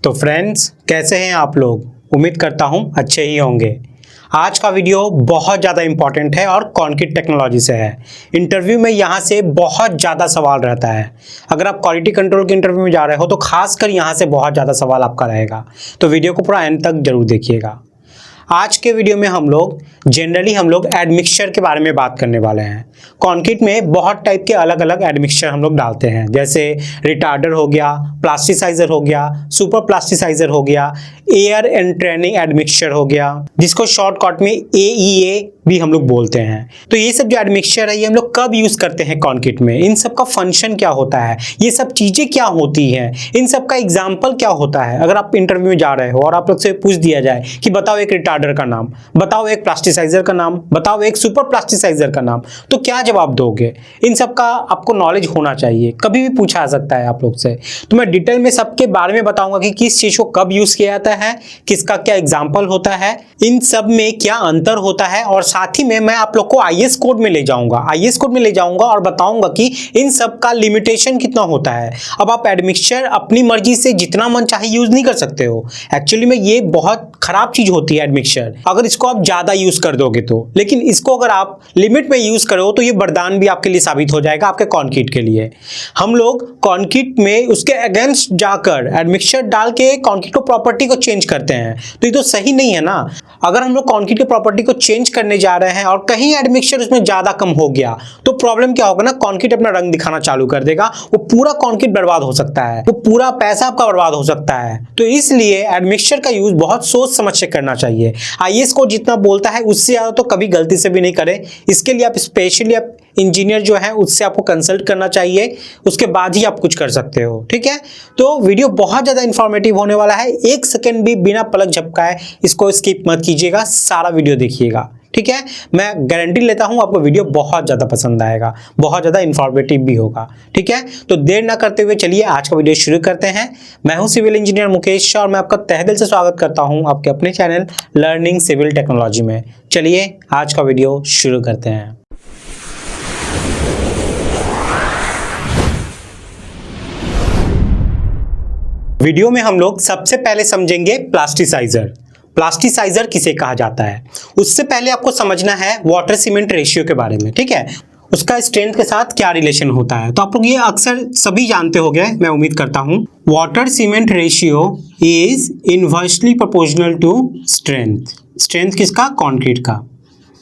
तो फ्रेंड्स, कैसे हैं आप लोग? उम्मीद करता हूं अच्छे ही होंगे। आज का वीडियो बहुत ज़्यादा इंपॉर्टेंट है और कंक्रीट टेक्नोलॉजी से है। इंटरव्यू में यहाँ से बहुत ज़्यादा सवाल रहता है। अगर आप क्वालिटी कंट्रोल के इंटरव्यू में जा रहे हो तो खासकर यहाँ से बहुत ज़्यादा सवाल आपका रहेगा, तो वीडियो को पूरा एंड तक जरूर देखिएगा। आज के वीडियो में हम लोग एडमिक्सचर के बारे में बात करने वाले हैं। कंक्रीट में बहुत टाइप के अलग अलग एडमिक्सचर हम लोग डालते हैं, जैसे रिटार्डर हो गया, प्लास्टिसाइजर हो गया, सुपर प्लास्टिसाइजर हो गया, एयर एंट्रेनिंग एडमिक्सचर हो गया, जिसको शॉर्टकट में AEA भी हम लोग बोलते हैं। तो ये सब जो एडमिक्सचर है ये हम लोग कब यूज करते हैं कंक्रीट में, इन सब का फंक्शन क्या होता है, ये सब चीजें क्या होती हैं, इन सब का एग्जाम्पल क्या होता है। अगर आप इंटरव्यू में जा रहे हो और आप लोग से पूछ दिया जाए कि बताओ एक रिटार्डर का नाम, बताओ एक प्लास्टिसाइजर का नाम, बताओ एक सुपर प्लास्टिसाइजर का नाम, तो क्या जवाब दोगे? इन सब का आपको नॉलेज होना चाहिए, कभी भी पूछा जा सकता है आप लोग से। तो मैं डिटेल में सबके बारे में बताऊंगा कि किस चीज को कब यूज किया जाता है, किसका क्या एग्जाम्पल होता है, इन सब में क्या अंतर होता है, और साथ ही में मैं आप लोग को IS कोड में ले जाऊंगा और बताऊंगा कि इन सब का लिमिटेशन कितना होता है। अब आप एडमिक्सचर अपनी मर्जी से जितना मन चाहे यूज नहीं कर सकते हो। एक्चुअली में ये बहुत खराब चीज होती है एडमिक्सचर, अगर इसको आप ज्यादा यूज कर दोगे तो। लेकिन इसको अगर आप लिमिट में यूज करो तो ये वरदान भी आपके लिए साबित हो जाएगा, आपके कंक्रीट के लिए। हम लोग कंक्रीट में उसके अगेंस्ट जाकर एडमिक्सचर डाल के कंक्रीट को प्रॉपर्टी को चेंज करते हैं, तो ये तो सही नहीं है ना। अगर हम लोग कंक्रीट की प्रॉपर्टी को चेंज करने जा रहे हैं और कहीं एडमिक्सचर उसमें ज्यादा कम हो गया तो प्रॉब्लम क्या होगा ना, कंक्रीट अपना रंग दिखाना चालू कर देगा, वो पूरा कंक्रीट बर्बाद हो सकता है, वो पूरा पैसा आपका बर्बाद हो सकता है। तो इसलिए एडमिक्सचर का यूज बहुत सोच समझ के करना चाहिए। IS को जितना बोलता है उससे ज्यादा तो कभी गलती से भी नहीं करें। इसके लिए आप स्पेशली आप इंजीनियर जो है उससे आपको कंसल्ट करना चाहिए, उसके बाद ही आप कुछ कर सकते हो, ठीक है। तो वीडियो बहुत ज्यादा इंफॉर्मेटिव होने वाला है, एक सेकंड भी बिना पलक झपकाए इसको स्किप मत कीजिएगा, सारा वीडियो देखिएगा, ठीक है। मैं गारंटी लेता हूं आपको वीडियो बहुत ज्यादा पसंद आएगा, बहुत ज्यादा इंफॉर्मेटिव भी होगा, ठीक है। तो देर ना करते हुए चलिए आज का वीडियो शुरू करते हैं। मैं हूं सिविल इंजीनियर मुकेश शाह और मैं आपका तहे दिल से स्वागत करता हूं आपके अपने चैनल लर्निंग सिविल टेक्नोलॉजी में। चलिए आज का वीडियो शुरू करते हैं। वीडियो में हम लोग सबसे पहले समझेंगे प्लास्टिसाइजर किसे कहा जाता है। उससे पहले आपको समझना है वाटर सीमेंट रेशियो के बारे में, ठीक है, उसका स्ट्रेंथ के साथ क्या रिलेशन होता है। तो आप लोग ये अक्सर सभी जानते होंगे, मैं उम्मीद करता हूं। Water cement ratio is inversely proportional to strength किसका? कंक्रीट का।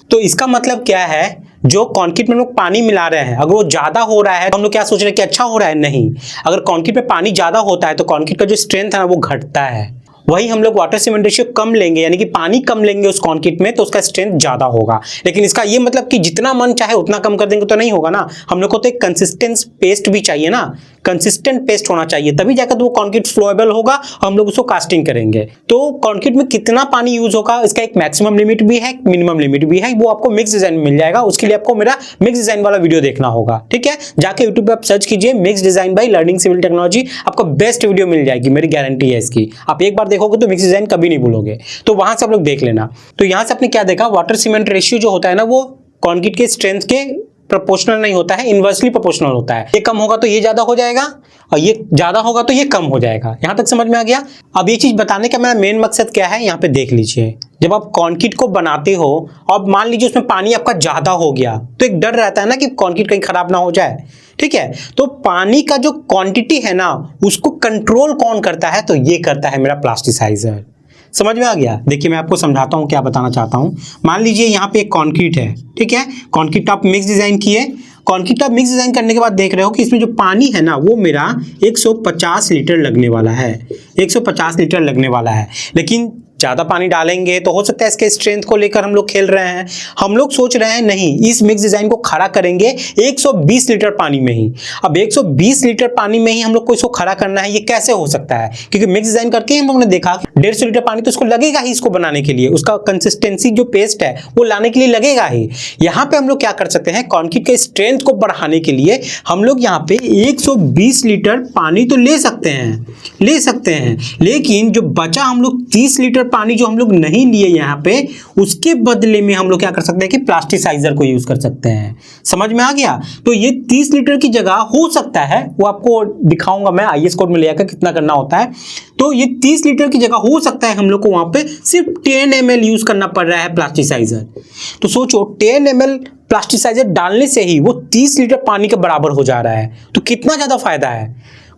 तो इसका मतलब क्या है, जो कंक्रीट में लोग पानी मिला रहे हैं अगर वो ज्यादा हो रहा है तो हम लोग क्या सोच रहे हैं कि अच्छा हो रहा है, नहीं। अगर कंक्रीट में पानी ज्यादा होता है तो कंक्रीट का जो स्ट्रेंथ है ना वो घटता है। वही हम लोग वाटर सीमेंट रेशियो कम लेंगे, यानी कि पानी कम लेंगे उस कंक्रीट में, तो उसका स्ट्रेंथ ज्यादा होगा। लेकिन इसका ये मतलब कि जितना मन चाहे उतना कम कर देंगे तो नहीं होगा ना। हम लोग को तो एक कंसिस्टेंट पेस्ट भी चाहिए ना, कंसिस्टेंट पेस्ट होना चाहिए, तभी जाकर तो वो कंक्रीट फ्लोएबल होगा, हम लोग उसको कास्टिंग करेंगे। तो कंक्रीट में कितना पानी यूज होगा इसका एक मैक्सिमम लिमिट भी है, मिनिमम लिमिट भी है, वो आपको मिक्स डिजाइन में मिल जाएगा। उसके लिए आपको मेरा मिक्स डिजाइन वाला वीडियो देखना होगा, ठीक है। जाके यूट्यूब पे आप सर्च कीजिए mix design by learning civil technology, आपको बेस्ट वीडियो मिल जाएगी, मेरी गारंटी है इसकी। आप एक बार देखोगे तो मिक्स डिजाइन कभी नहीं भूलोगे, तो वहां से आप लोग देख लेना। तो यहां से आपने क्या देखा, वाटर सीमेंट रेशियो जो होता है ना वो कंक्रीट के स्ट्रेंथ के प्रोपोर्शनल नहीं होता है, इनवर्सली प्रोपोर्शनल होता है। ये कम होगा तो ये ज्यादा हो जाएगा और ये ज्यादा होगा तो ये कम हो जाएगा। यहां तक समझ में आ गया। अब ये चीज बताने का मेरा मेन मकसद क्या है, यहाँ पे देख लीजिए। जब आप कंक्रीट को बनाते हो और मान लीजिए उसमें पानी आपका ज्यादा हो गया तो एक डर रहता है ना कि कंक्रीट कहीं खराब ना हो जाए, ठीक है। तो पानी का जो क्वांटिटी है ना उसको कंट्रोल कौन करता है, तो ये करता है मेरा प्लास्टिसाइजर। समझ में आ गया? देखिए मैं आपको समझाता हूं क्या बताना चाहता हूं। मान लीजिए यहाँ पे एक कंक्रीट है, ठीक है, कंक्रीट आप मिक्स डिजाइन किए। कंक्रीट आप मिक्स डिजाइन करने के बाद देख रहे हो कि इसमें जो पानी है ना वो मेरा 150 लीटर लगने वाला है, 150 लीटर लगने वाला है। लेकिन ज्यादा पानी डालेंगे तो हो सकता है इसके स्ट्रेंथ को लेकर हम लोग खेल रहे हैं। हम लोग सोच रहे हैं नहीं, इस मिक्स डिजाइन को खड़ा करेंगे 120 लीटर पानी में ही। अब 120 लीटर पानी में ही हम लोग को इसको खड़ा करना है, ये कैसे हो सकता है? क्योंकि मिक्स डिजाइन करके हम लोग ने देखा 150 लीटर पानी तो उसको लगेगा ही इसको बनाने के लिए, उसका कंसिस्टेंसी जो पेस्ट है वो लाने के लिए लगेगा ही। यहाँ पे हम लोग क्या कर सकते हैं, कंक्रीट के स्ट्रेंथ को बढ़ाने के लिए हम लोग यहाँ पे 120 लीटर पानी तो ले सकते हैं, लेकिन जो बचा हम लोग 30 लीटर पानी जो हम लोग नहीं लिए यहाँ पे, उसके बदले में हम लोग क्या कर सकते हैं कि प्लास्टिसाइजर को यूज कर सकते हैं। समझ में आ गया? तो ये 30 लीटर की जगह हो सकता है, वो आपको दिखाऊंगा मैं IAS कोड में ले आकर कितना करना होता है। तो ये 30 लीटर की जगह हो सकता है हम लोग को वहां पे सिर्फ 10 ml यूज करना पड़ रहा है प्लास्टिसाइजर। तो सोचो 10 ml प्लास्टिसाइजर डालने से ही वो 30 लीटर पानी के बराबर हो जा रहा है। तो कितना ज्यादा फायदा है।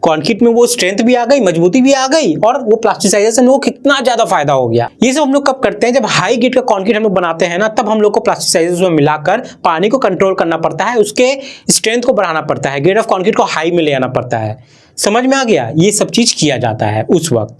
कंक्रीट में वो स्ट्रेंथ भी आ गई, मजबूती भी आ गई, और वो प्लास्टिसाइजर से हम लोग को कितना ज्यादा फायदा हो गया। ये सब हम लोग कब करते हैं, जब हाई ग्रेड का कंक्रीट हम लोग बनाते हैं ना, तब हम लोग को प्लास्टिसाइजर में मिलाकर पानी को कंट्रोल करना पड़ता है, उसके स्ट्रेंथ को बढ़ाना पड़ता है, ग्रेड ऑफ कंक्रीट को हाई में ले आना पड़ता है। समझ में आ गया? ये सब चीज किया जाता है उस वक्त।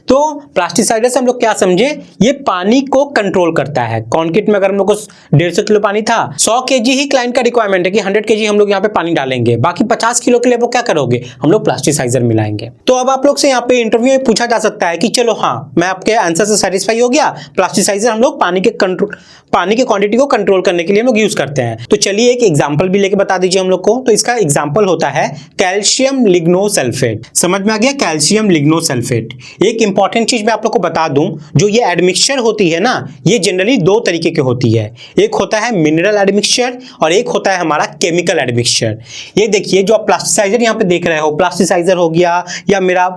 तो प्लास्टिसाइजर से हम लोग क्या समझे, ये पानी को कंट्रोल करता है। कंक्रीट में अगर हम लोग को 150 किलो पानी था, 100 केजी ही क्लाइंट का रिक्वायरमेंट है कि 100 केजी हम लोग यहाँ पे पानी डालेंगे, बाकी 50 किलो के लिए वो क्या करोगे, हम लोग प्लास्टिसाइजर मिलाएंगे। तो अब आप लोग से यहाँ पे इंटरव्यू में पूछा जा सकता है कि चलो हाँ, मैं आपके आंसर से सेटिस्फाई हो गया, प्लास्टिसाइजर हम लोग पानी के क्वांटिटी को कंट्रोल करने के लिए हम लोग यूज करते हैं। तो चलिए एक एग्जांपल भी लेके बता दीजिए हम लोग को। तो इसका एग्जांपल होता है कैल्शियम लिग्नोसल्फेट। समझ में आ गया? कैल्शियम लिग्नोसल्फेट। एक इंपॉर्टेंट चीज मैं आप लोग को बता दूं, जो ये एडमिक्सचर होती है ना, ये जनरली दो तरीके की होती है। एक होता है मिनरल एडमिक्सचर और एक होता है हमारा केमिकल एडमिक्सचर। ये देखिए जो आप प्लास्टिसाइजर यहाँ पे देख रहे हो, प्लास्टिसाइजर हो गया या मेरा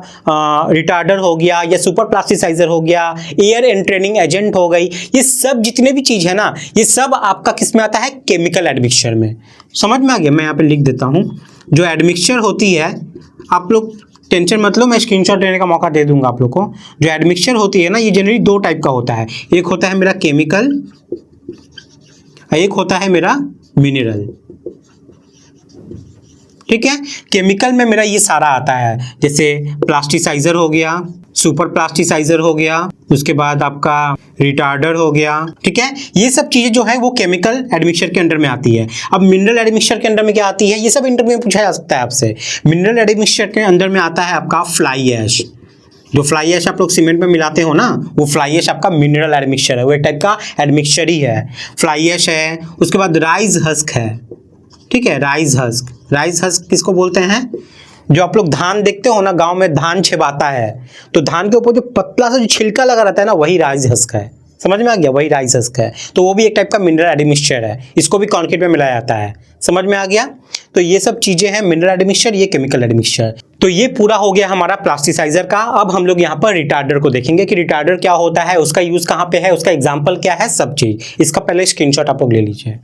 रिटार्डर हो गया या सुपर प्लास्टिसाइजर हो गया, एयर एंट्रेनिंग एजेंट हो गई, ये सब जितने भी चीज है ना, ये सब आपका किस में आता है, केमिकल एडमिक्सचर में। समझ में आ गया? मैं यहाँ पे लिख देता हूं, जो एडमिक्सचर होती है, आप लोग टेंशन मत लो, मैं स्क्रीनशॉट लेने का मौका दे दूंगा आप लोग को। जो एडमिक्सचर होती है ना, ये जनरली दो टाइप का होता है। एक होता है मेरा केमिकल, एक होता है मेरा मिनरल। ठीक है? केमिकल में मेरा ये सारा आता है, जैसे प्लास्टिसाइजर हो गया, सुपर प्लास्टिसाइजर हो गया, उसके बाद आपका रिटार्डर हो गया। ठीक है? ये सब चीजें जो है वो केमिकल एडमिक्सचर के अंडर में आती है। अब मिनरल एडमिक्सचर के अंदर में क्या आती है, ये सब इंटरव्यू में पूछा जा सकता है आपसे। मिनरल एडमिक्सचर के अंदर में आता है आपका फ्लाई ऐश। जो फ्लाई ऐश आप लोग सीमेंट में मिलाते हो ना, वो फ्लाई ऐश आपका मिनरल एडमिक्सचर है, वो एक टाइप का एडमिक्सचर ही है। फ्लाई ऐश है, उसके बाद राइस हस्क है। ठीक है? Rice husk. राइस हस्क किसको बोलते हैं, जो आप लोग धान देखते हो ना, गांव में धान छिपाता है, तो धान के ऊपर जो पतला सा जो छिलका लगा रहता है ना, वही राइस हस्क है। समझ में आ गया? वही राइस हस्क है। तो वो भी एक टाइप का मिनरल एडमिक्सचर है, इसको भी कंक्रीट में मिलाया जाता है। समझ में आ गया? तो ये सब चीजें हैं, मिनरल एडमिक्सचर, ये केमिकल एडमिक्सचर। तो ये पूरा हो गया हमारा प्लास्टिसाइजर का। अब हम लोग यहाँ पर रिटार्डर को देखेंगे कि रिटार्डर क्या होता है, उसका यूज कहाँ पे है, उसका एग्जाम्पल क्या है, सब चीज। इसका पहले स्क्रीनशॉट आप लोग ले लीजिए।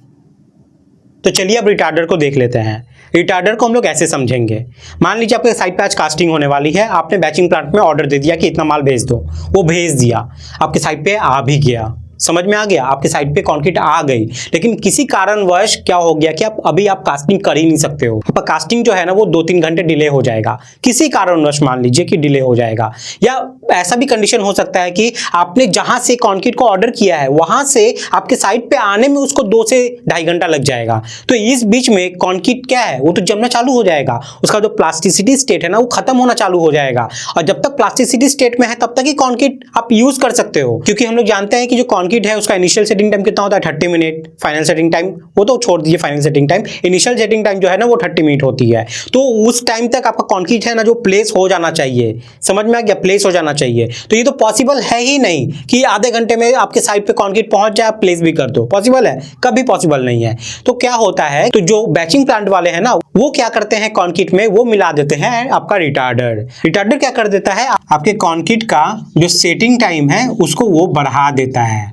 तो चलिए अब रिटार्डर को देख लेते हैं। रिटार्डर को हम लोग ऐसे समझेंगे, मान लीजिए आपके साइट पे आज कास्टिंग होने वाली है, आपने बैचिंग प्लांट में ऑर्डर दे दिया कि इतना माल भेज दो, वो भेज दिया, आपके साइट पे आ भी गया। समझ में आ गया? आपके साइट पे कंक्रीट आ गई, लेकिन किसी कारणवश क्या हो गया कि आप कास्टिंग कर ही नहीं सकते हो। आपका कास्टिंग जो है ना, वो 2-3 घंटे डिले हो जाएगा, किसी कारणवश मान लीजिए कि डिले हो जाएगा। या ऐसा भी कंडीशन हो सकता है कि आपने जहां से कंक्रीट को ऑर्डर किया है, वहां से आपके साइट पे आने में उसको 2 से ढाई घंटा लग जाएगा। तो इस बीच में कंक्रीट क्या है, वो तो जमना चालू हो जाएगा, उसका जो प्लास्टिसिटी स्टेट है ना, वो खत्म होना चालू हो जाएगा। और जब तक प्लास्टिसिटी स्टेट में है, तब तक ही कंक्रीट आप यूज कर सकते हो, क्योंकि हम लोग जानते हैं कि जो कंक्रीट है उसका इनिशियल सेटिंग टाइम कितना होता है, 30 मिनट। फाइनल सेटिंग टाइम वो तो छोड़ दीजिए, final setting time, initial setting time जो है ना वो 30 मिनट होती है। तो उस टाइम तक आपका कंक्रीट है ना जो प्लेस हो जाना चाहिए। समझ में आ गया? प्लेस हो जाना चाहिए। तो ये तो पॉसिबल है ही नहीं कि आधे घंटे में आपके साइट पे कंक्रीट पहुंच जाए, आप प्लेस भी कर दो। पॉसिबल है? कभी पॉसिबल नहीं है। तो क्या होता है, तो जो बैचिंग प्लांट वाले हैं ना, वो क्या करते हैं, कंक्रीट में वो मिला देते हैं आपका रिटार्डर। रिटार्डर क्या कर देता है, आपके कंक्रीट का जो सेटिंग टाइम है उसको वो बढ़ा देता है।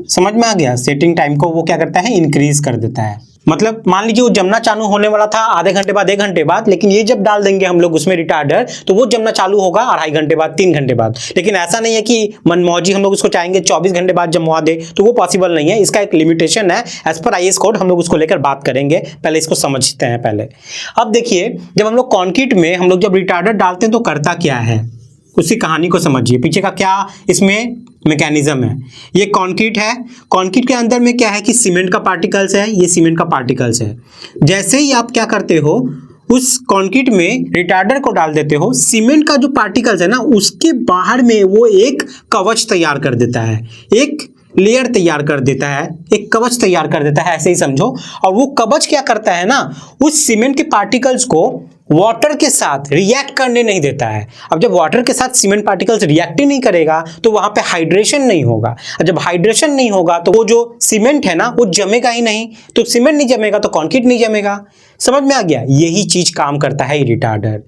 समझ में आ गया? सेटिंग टाइम को वो क्या करता है, इंक्रीज कर देता है। मतलब मान लीजिए वो जमना चालू होने वाला था आधे घंटे बाद, 1 घंटे बाद, लेकिन ये जब डाल देंगे हम लोग उसमें रिटार्डर, तो वो जमना चालू होगा 2.5 घंटे बाद, 3 घंटे बाद। लेकिन ऐसा नहीं है कि मनमौजी हम लोग उसको चाहेंगे 24 घंटे बाद जमवा दे, तो वो पॉसिबल नहीं है। इसका एक लिमिटेशन है, एज पर IAS कोड हम लोग उसको लेकर बात करेंगे। पहले इसको समझते हैं पहले। अब देखिए, जब हम लोग कंक्रीट में हम लोग जब रिटार्डर डालते हैं तो करता क्या है, उसी कहानी को समझिए, पीछे का क्या इसमें मैकेनिज्म है। ये कंक्रीट है, कंक्रीट के अंदर में क्या है कि सीमेंट का पार्टिकल्स है, ये सीमेंट का पार्टिकल्स है। जैसे ही आप क्या करते हो, उस कंक्रीट में रिटार्डर को डाल देते हो, सीमेंट का जो पार्टिकल्स है ना, उसके बाहर में वो एक कवच तैयार कर देता है, एक लेयर तैयार कर देता है, एक कवच तैयार कर देता है, ऐसे ही समझो। और वो कवच क्या करता है ना, उस सीमेंट के पार्टिकल्स को वाटर के साथ रिएक्ट करने नहीं देता है। अब जब वाटर के साथ सीमेंट पार्टिकल्स रिएक्ट ही नहीं करेगा तो वहां पे हाइड्रेशन नहीं होगा, और जब हाइड्रेशन नहीं होगा तो वो जो सीमेंट है ना वो जमेगा ही नहीं, तो सीमेंट नहीं जमेगा तो कंक्रीट नहीं जमेगा। समझ में आ गया? यही चीज काम करता है रिटार्डर।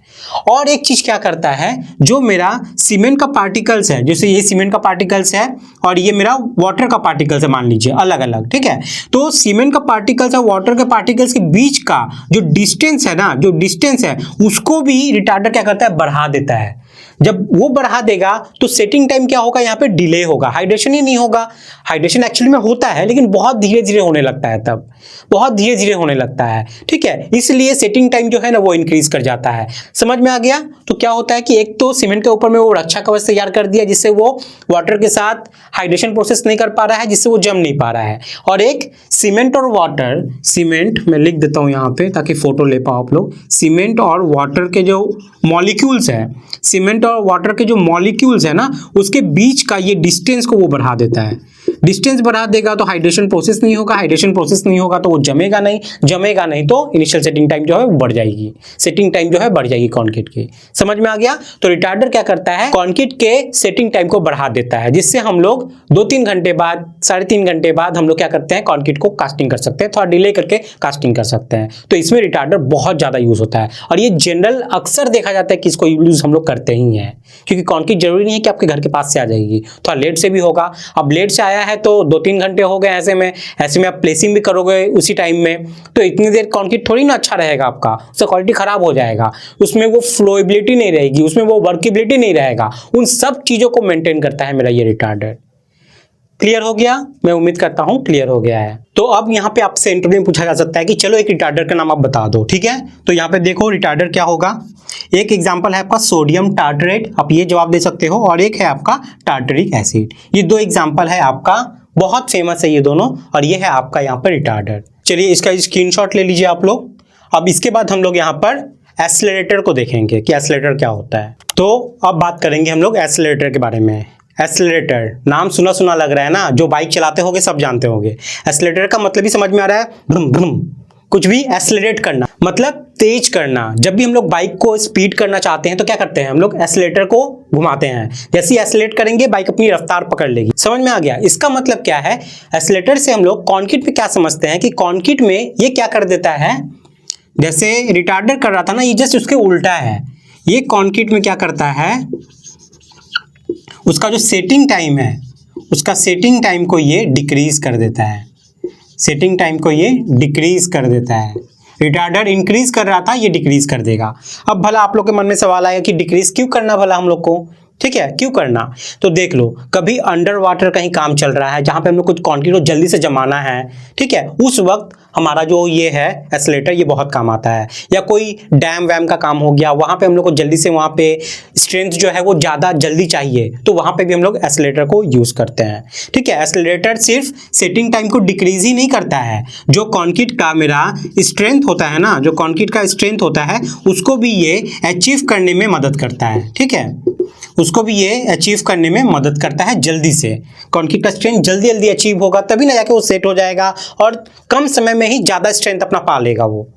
और एक चीज क्या करता है, जो मेरा सीमेंट का पार्टिकल्स है, जैसे ये सीमेंट का पार्टिकल्स है और ये मेरा वाटर का पार्टिकल्स है, मान लीजिए अलग अलग, ठीक है। तो सीमेंट का पार्टिकल्स और वाटर के पार्टिकल्स के बीच का जो डिस्टेंस है ना, जो डिस्टेंस है उसको भी रिटार्डर क्या करता है, बढ़ा देता है। जब वो बढ़ा देगा तो सेटिंग टाइम क्या होगा, यहाँ पे डिले होगा, हाइड्रेशन ही नहीं होगा। हाइड्रेशन एक्चुअली में होता है लेकिन बहुत धीरे धीरे होने लगता है, तब बहुत धीरे धीरे होने लगता है, ठीक है। इसलिए सेटिंग टाइम जो है ना वो इंक्रीज कर जाता है। समझ में आ गया? तो क्या होता है कि एक तो सीमेंट के ऊपर में वो रक्षा कवच तैयार कर दिया जिससे वो वाटर के साथ हाइड्रेशन प्रोसेस नहीं कर पा रहा है, जिससे वो जम नहीं पा रहा है। और एक सीमेंट और वाटर, सीमेंट मैं लिख देता हूं यहाँ पे ताकि फोटो ले पाओ आप लोग। सीमेंट और वाटर के जो मॉलिक्यूल्स है, सीमेंट और वाटर के जो मॉलिक्यूल्स है ना उसके बीच का ये डिस्टेंस को वो बढ़ा देता है। डिस्टेंस बढ़ा देगा तो हाइड्रेशन प्रोसेस नहीं होगा, हाइड्रेशन प्रोसेस नहीं होगा तो वो जमेगा नहीं, जमेगा नहीं तो इनिशियल सेटिंग टाइम जो है वो बढ़ जाएगी, सेटिंग टाइम जो है बढ़ जाएगी कंक्रीट की। समझ में आ गया? तो रिटार्डर क्या करता है, कंक्रीट के सेटिंग टाइम को बढ़ा देता है, जिससे हम लोग 2-3 घंटे बाद, 3.5 घंटे बाद हम लोग क्या करते हैं, कंक्रीट को कास्टिंग कर सकते हैं, थोड़ा डिले करके कास्टिंग कर सकते हैं। तो इसमें रिटार्डर बहुत ज्यादा यूज होता है और ये जनरल अक्सर देखा जाता है कि इसको यूज हम लोग करते ही हैं, क्योंकि कंक्रीट जरूरी नहीं है कि आपके घर के पास से आ जाएगी, थोड़ा लेट से भी होगा। अब लेट से आया है तो 2-3 घंटे हो गए, ऐसे में आप प्लेसिंग भी करोगे उसी टाइम में, तो इतनी देर कंक्रीट थोड़ी ना अच्छा रहेगा आपका, उसका क्वालिटी खराब हो जाएगा, उसमें वो फ्लोएबिलिटी नहीं रहेगी, उसमें वो वर्केबिलिटी नहीं रहेगा। उन सब चीजों को मेंटेन करता है मेरा ये रिटार्डर। क्लियर हो गया? मैं उम्मीद करता हूं क्लियर हो गया है। तो अब यहाँ पे आपसे इंटरव्यू में पूछा जा सकता है कि चलो एक रिटार्डर का नाम आप बता दो, ठीक है। तो यहाँ पे देखो रिटार्डर क्या होगा। एक एग्जांपल है आपका सोडियम टार्टरेट, आप ये जवाब दे सकते हो, और एक है आपका टार्टरिक एसिड। ये 2 एग्जांपल है आपका, बहुत फेमस है ये दोनों, और ये है आपका यहाँ पर रिटार्डर। चलिए इसका स्क्रीनशॉट ले लीजिए आप लोग। अब इसके बाद हम लोग यहाँ पर एक्सेलरेटर को देखेंगे कि एक्सेलरेटर क्या होता है। तो अब बात करेंगे हम लोग एक्सेलरेटर के बारे में। एक्सेलरेटर नाम सुना सुना लग रहा है ना, जो बाइक चलाते होंगे सब जानते होंगे। एक्सेलरेटर का मतलब ही समझ में आ रहा है, भ्रम भ्रम, कुछ भी एक्सेलरेट करना मतलब तेज करना। जब भी हम लोग बाइक को स्पीड करना चाहते हैं तो क्या करते हैं, हम लोग एक्सेलरेटर को घुमाते हैं, जैसे ही एक्सेलरेट करेंगे बाइक अपनी रफ्तार पकड़ लेगी। समझ में आ गया? इसका मतलब क्या है, एक्सेलरेटर से हम लोग कंक्रीट में क्या समझते हैं कि कंक्रीट में ये क्या कर देता है, जैसे रिटार्डर कर रहा था ना, ये जस्ट उसके उल्टा है। ये कंक्रीट में क्या करता है, उसका जो सेटिंग टाइम है, उसका सेटिंग टाइम को ये डिक्रीज कर देता है, सेटिंग टाइम को ये डिक्रीज कर देता है। रिटार्डर इंक्रीज कर रहा था, ये डिक्रीज कर देगा। अब भला आप लोग के मन में सवाल आएगा कि डिक्रीज क्यों करना भला हम लोग को, ठीक है, क्यों करना। तो देख लो, कभी अंडर वाटर कहीं काम चल रहा है जहां पे हम लोग कुछ कंक्रीट को जल्दी से जमाना है, ठीक है, उस वक्त हमारा जो ये है एक्सेलरेटर ये बहुत काम आता है। या कोई डैम वैम का काम हो गया, वहां पे हम लोग को जल्दी से वहां पे स्ट्रेंथ जो है वो ज़्यादा जल्दी चाहिए, तो वहां पे भी हम लोग एक्सेलरेटर को यूज़ करते हैं, ठीक है। एक्सेलरेटर सिर्फ सेटिंग टाइम को डिक्रीज ही नहीं करता है, जो कंक्रीट का मेरा स्ट्रेंथ होता है ना, जो कंक्रीट का स्ट्रेंथ होता है उसको भी ये अचीव करने में मदद करता है, ठीक है, उसको भी ये अचीव करने में मदद करता है जल्दी से। कंक्रीट का स्ट्रेंथ जल्दी जल्दी अचीव होगा तभी ना जाके वो सेट हो जाएगा और कम समय में ही ज़्यादा स्ट्रेंथ अपना पा लेगा वो।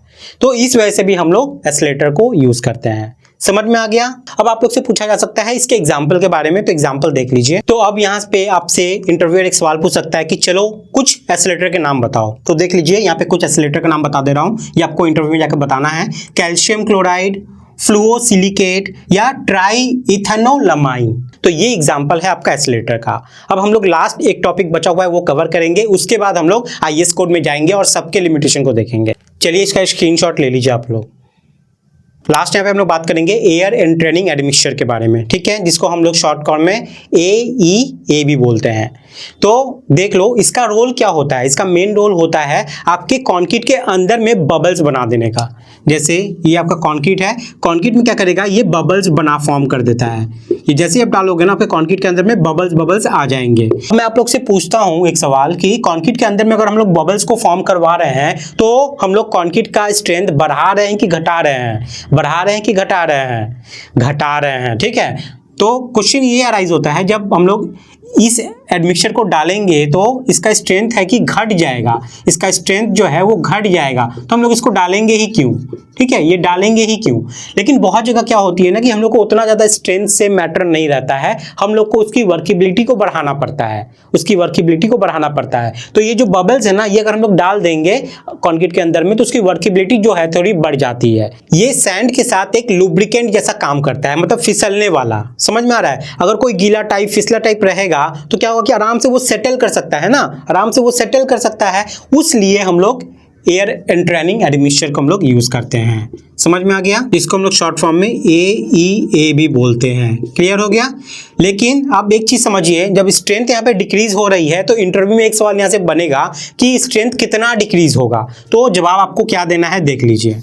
तो इस वजह से भी हम लोग एक्सेलरेटर को यूज़ करते हैं। समझ में आ गया? अब आप लोग से पूछा जा सकता है इसके एग्जाम्पल के बारे में, तो एग्जाम्पल देख लीजिए। तो अब यहाँ पे आपसे इंटरव्यूअर एक सवाल पूछ सकता है कि चलो कुछ एक्सेलरेटर के नाम बताओ। तो देख लीजिए यहाँ पे कुछ एक्सेलरेटर का नाम बता दे रहा हूँ, ये आपको इंटरव्यू में जाकर बताना है। कैल्शियम क्लोराइड, फ्लूओसिलिकेट या ट्राई इथेनोलमाइन। तो ये एग्जाम्पल है आपका एक्सेलरेटर का। अब हम लोग लास्ट एक टॉपिक बचा हुआ है वो कवर करेंगे, उसके बाद हम लोग आईएस कोड में जाएंगे और सबके लिमिटेशन को देखेंगे। चलिए इसका स्क्रीनशॉट ले लीजिए आप लोग। लास्ट टाइम पे हम लोग बात करेंगे एयर एंड ट्रेनिंग एडमिक्सचर के बारे में, ठीक है, जिसको हम लोग शॉर्ट फॉर्म में AEA भी बोलते हैं। तो देख लो इसका रोल क्या होता है। इसका मेन रोल होता है आपके कंक्रीट के अंदर में बबल्स बना देने का। जैसे ये आपका कंक्रीट है, कंक्रीट में क्या करेगा, ये बबल्स बना फॉर्म कर देता है। ये जैसे ही आप डालोगे ना आपके कंक्रीट के अंदर में बबल्स आ जाएंगे। मैं आप लोग से पूछता हूँ एक सवाल कि कंक्रीट के अंदर में अगर हम लोग बबल्स को फॉर्म करवा रहे हैं तो हम लोग कंक्रीट का स्ट्रेंथ बढ़ा रहे हैं कि घटा रहे हैं, बढ़ा रहे हैं कि घटा रहे हैं, घटा रहे हैं, ठीक है। तो क्वेश्चन ये अराइज होता है जब हम लोग इस एडमिक्सचर को डालेंगे तो इसका स्ट्रेंथ है कि घट जाएगा, इसका स्ट्रेंथ जो है वो घट जाएगा, तो हम लोग इसको डालेंगे ही क्यों, ठीक है, ये डालेंगे ही क्यों। लेकिन बहुत जगह क्या होती है ना कि हम लोग को उतना ज़्यादा स्ट्रेंथ से मैटर नहीं रहता है, हम लोग को उसकी वर्केबिलिटी को बढ़ाना पड़ता है, उसकी वर्केबिलिटी को बढ़ाना पड़ता है। तो ये जो बबल्स है ना, ये अगर हम लोग डाल देंगे कंक्रीट के अंदर में तो उसकी वर्केबिलिटी जो है थोड़ी बढ़ जाती है। ये सैंड के साथ एक लुब्रिकेंट जैसा काम करता है, मतलब फिसलने वाला, समझ में आ रहा है। अगर कोई गीला टाइप फिसला टाइप रहेगा तो क्या होगा कि आराम से वो सेटल कर सकता है ना, आराम से वो सेटल कर सकता है, उसलिए हम लोग एयर एंट्रेनिंग एडमिक्सचर को हम लोग यूज करते हैं। समझ में आ गया, इसको हम लोग शॉर्ट फॉर्म में AEA भी बोलते हैं। क्लियर हो गया। लेकिन आप एक चीज समझिए, जब स्ट्रेंथ यहाँ पे डिक्रीज हो रही है तो इंटरव्यू में एक सवाल यहाँ से बनेगा कि स्ट्रेंथ कितना डिक्रीज होगा, तो जवाब आपको क्या देना है देख लीजिए।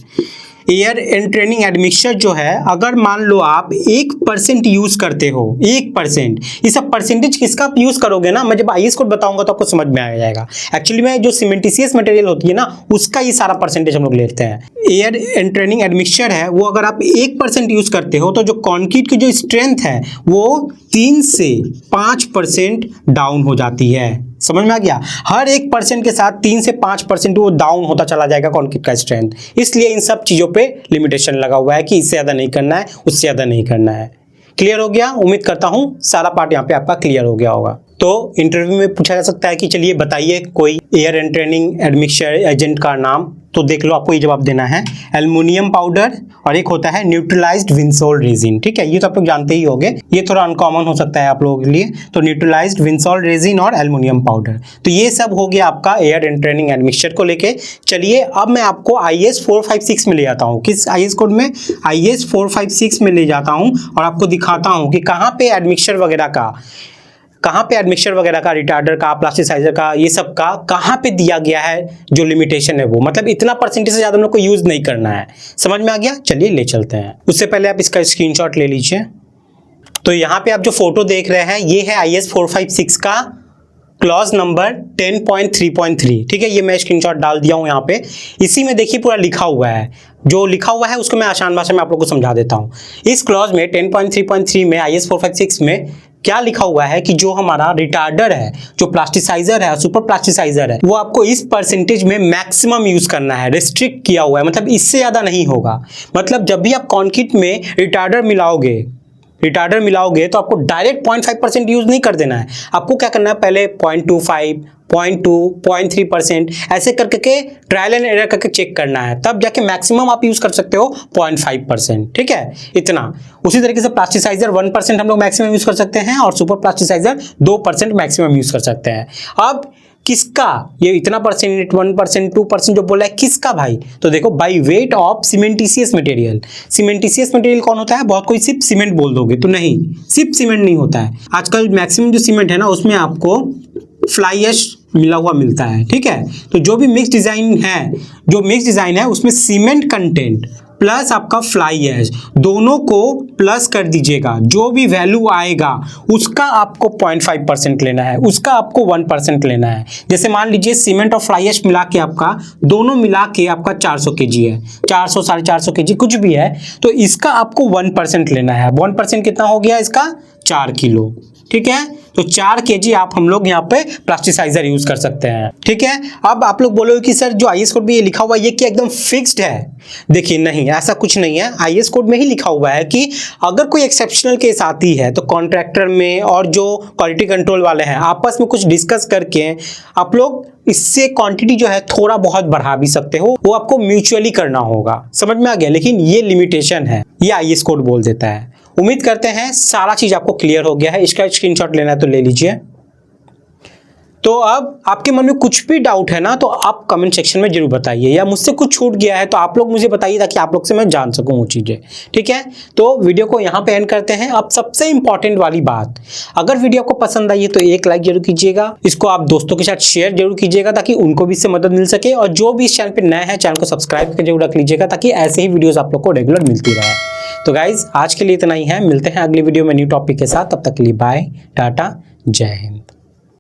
एयर एंट्रेनिंग एडमिक्सचर जो है, अगर मान लो आप 1% यूज करते हो, 1%, ये सब परसेंटेज किसका आप यूज करोगे ना, मैं जब IS कोड बताऊंगा तो आपको समझ में आ जाएगा। एक्चुअली में जो सीमेंटिशियस मटेरियल होती है ना, उसका ये सारा परसेंटेज हम लोग लेते हैं। एयर एंट्रेनिंग एडमिक्सचर है वो अगर आप 1% यूज करते हो तो जो कंक्रीट की जो स्ट्रेंथ है वो 3 से 5% डाउन हो जाती है। समझ में आ गया। हर 1% के साथ 3 से 5% वो डाउन होता चला जाएगा कंक्रीट का स्ट्रेंथ। इसलिए इन सब चीजों पे लिमिटेशन लगा हुआ है कि इससे ज्यादा नहीं करना है, उससे ज्यादा नहीं करना है। क्लियर हो गया। उम्मीद करता हूं सारा पार्ट यहाँ पे आपका क्लियर हो गया होगा। तो इंटरव्यू में पूछा जा सकता है कि चलिए बताइए कोई एयर एंट्रेनिंग एडमिक्सचर एजेंट का नाम, तो देख लो आपको ये जवाब देना है एल्युमिनियम पाउडर और एक होता है न्यूट्रलाइज्ड विंसोल रेजिन। ठीक है, ये तो आप लोग जानते ही होंगे, ये थोड़ा अनकॉमन हो सकता है आप लोगों के लिए। तो न्यूट्रलाइज्ड विंसोल रेजिन और एल्युमिनियम पाउडर, तो ये सब हो गया आपका एयर एंट्रेनिंग एडमिक्सचर को लेके। चलिए अब मैं आपको IS 456 में ले जाता हूँ। किस IS कोड में? IS 456 में ले जाता हूँ और आपको दिखाता हूँ कि कहाँ पे एडमिक्सचर वगैरह का रिटार्डर का, प्लास्टिसाइजर का, ये सब का कहाँ पे दिया गया है जो लिमिटेशन है वो, मतलब इतना परसेंटेज से ज़्यादा हम लोग को यूज़ नहीं करना है। समझ में आ गया। चलिए ले चलते हैं। उससे पहले आप इसका स्क्रीनशॉट ले लीजिए। तो यहाँ पे आप जो फोटो देख रहे हैं ये है IS 456 का क्लॉज नंबर 10.3.3। ठीक है, ये मैं स्क्रीनशॉट डाल दिया हूँ यहाँ पे। इसी में देखिए पूरा लिखा हुआ है, जो लिखा हुआ है उसको मैं आसान भाषा में आप लोगों को समझा देता हूँ। इस क्लॉज में 10.3.3 में IS 456 में क्या लिखा हुआ है कि जो हमारा रिटार्डर है, जो प्लास्टिसाइजर है, सुपर प्लास्टिसाइजर है, वो आपको इस परसेंटेज में मैक्सिमम यूज करना है। रिस्ट्रिक्ट किया हुआ है, मतलब इससे ज्यादा नहीं होगा। मतलब जब भी आप कंक्रीट में रिटार्डर मिलाओगे तो आपको डायरेक्ट 0.5% यूज नहीं कर देना है। आपको क्या करना है, पहले 0.25, 0.2, 0.3% ऐसे करके ट्रायल एंड एरर करके चेक करना है, तब जाके मैक्सिमम आप यूज कर सकते हो 0.5%। ठीक है, इतना। उसी तरीके से प्लास्टिसाइजर 1% हम लोग मैक्सिमम यूज कर सकते हैं और सुपर प्लास्टिसाइजर 2% मैक्सिमम यूज कर सकते हैं। अब किसका ये इतना परसेंट, 1%, 2% जो बोला है, किसका भाई? तो देखो, by weight of cementitious material. Cementitious material कौन होता है? बहुत कोई सिर्फ सीमेंट बोल दोगे, तो नहीं, सिर्फ सीमेंट नहीं होता है। आजकल मैक्सिमम जो सीमेंट है ना, उसमें आपको फ्लाई ऐश मिला हुआ मिलता है। ठीक है, तो जो भी मिक्स डिजाइन है उसमें सीमेंट कंटेंट प्लस आपका फ्लाई ऐश दोनों को प्लस कर दीजिएगा। जो भी वैल्यू आएगा उसका आपको 0.5% लेना है, उसका आपको 1% लेना है। जैसे मान लीजिए सीमेंट और फ्लाई ऐश मिला के आपका, दोनों मिला के आपका 400 kg है, 400 450 kg कुछ भी है, तो इसका आपको 1% लेना है। 1% कितना हो गया इसका? 4 किलो। ठीक है, तो 4 kg आप हम लोग यहाँ पे प्लास्टिसाइजर यूज कर सकते हैं। ठीक है, अब आप लोग बोलोगे कि सर जो IS कोड में ये लिखा हुआ है ये क्या एकदम फिक्स्ड है? देखिए नहीं, ऐसा कुछ नहीं है। IS कोड में ही लिखा हुआ है कि अगर कोई एक्सेप्शनल केस आती है तो कॉन्ट्रैक्टर में और जो क्वालिटी कंट्रोल वाले हैं आपस में कुछ डिस्कस करके आप लोग इससे क्वांटिटी जो है थोड़ा बहुत बढ़ा भी सकते हो, वो आपको म्यूचुअली करना होगा। समझ में आ गया। लेकिन ये लिमिटेशन है, ये IS कोड बोल देता है। उम्मीद करते हैं सारा चीज आपको क्लियर हो गया है। इसका स्क्रीनशॉट लेना है तो ले लीजिए। तो अब आपके मन में कुछ भी डाउट है ना, तो आप कमेंट सेक्शन में जरूर बताइए, या मुझसे कुछ छूट गया है तो आप लोग मुझे बताइए ताकि आप लोग से मैं जान सकूं वो चीजें। ठीक है, तो वीडियो को यहाँ पे एंड करते हैं। अब सबसे इंपॉर्टेंट वाली बात, अगर वीडियो आपको पसंद आई है तो एक लाइक जरूर कीजिएगा, इसको आप दोस्तों के साथ शेयर जरूर कीजिएगा ताकि उनको भी इससे मदद मिल सके, और जो भी इस चैनल पर नए हैं चैनल को सब्सक्राइब करके जरूर रख लीजिएगा ताकि ऐसे ही वीडियोस आप लोग को रेगुलर मिलती रहे। तो गाइज आज के लिए इतना ही है, मिलते हैं अगली वीडियो में न्यू टॉपिक के साथ। तब तक के लिए बाय, टाटा, जय हिंद।